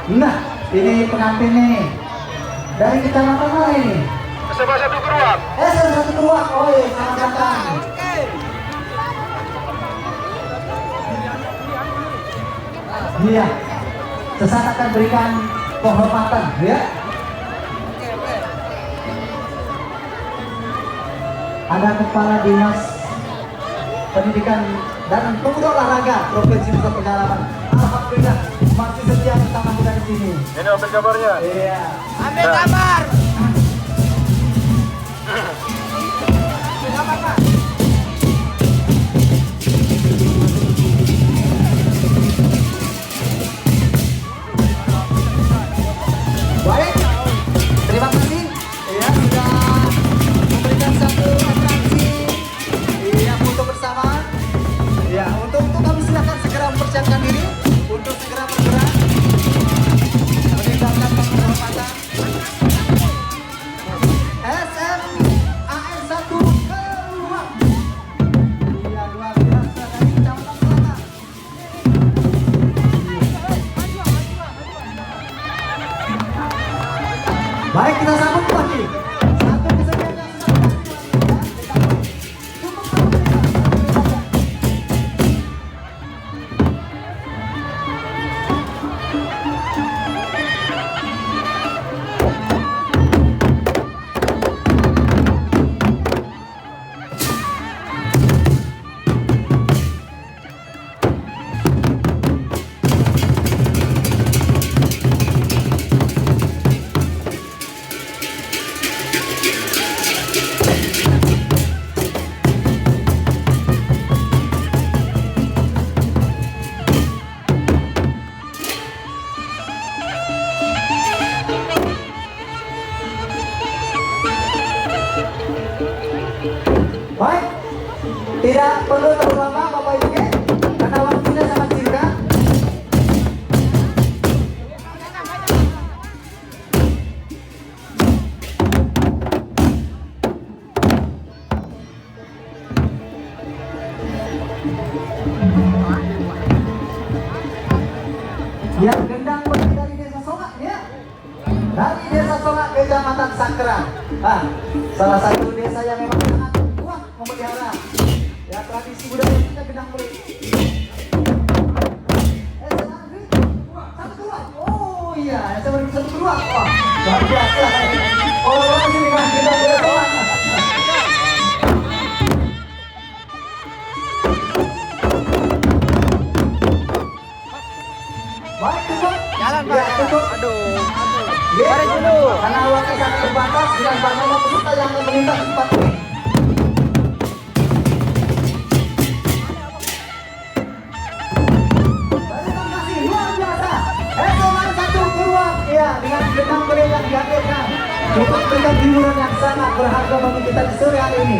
Nah, ini pengantin nih. Dari kecamatan mana ini? SMA 1 Keruak. SMA 1 Keruak. Oh iya, selamat datang. Iya. Sesaat akan berikan penghormatan, ya. Ada Kepala Dinas Pendidikan dan Pemuda Olahraga Provinsi Nusa Tenggara. Alhamdulillah masih setia bersama kita di sini. Ini ambil kabarnya. Iya. Ambil kabar. Baik, terima kasih ya sudah memberikan satu atraksi ya foto bersama. Ya untuk kami silakan segera mempersiapkan diri untuk segera bergerak meninggalkan penghormatan. SMAN 1 Keruak. Ya luar biasa dari Kecamatan Selatan. Baik, kita sambut lagi. Satu kesenian yang sudah baik, tidak perlu terlalu lama Bapak Ibu karena waktunya sangat singkat. Yang gendang mulai dari Desa Songak ya, dari Desa Songak Kecamatan Sakra. Nah, salah satu desa yang memang sangat kuat memelihara ya tradisi budaya kita gendang mulai. Satu Keruak. Oh iya, SMA 1 Keruak. Wah, luar biasa. Orang-orang sini kan gendang mulai Songak. Baik, tutup. Jalan, Ya, Pak. tutup. Aduh. Ya, Baris dulu. karena waktu sangat terbatas dan banyaknya peserta yang melintas di tempat ini. Terima kasih luar biasa. SMA 1 Keruak ya dengan gendang yang dihadirkan untuk memberikan hiburan yang sangat berharga bagi kita di sore hari ini.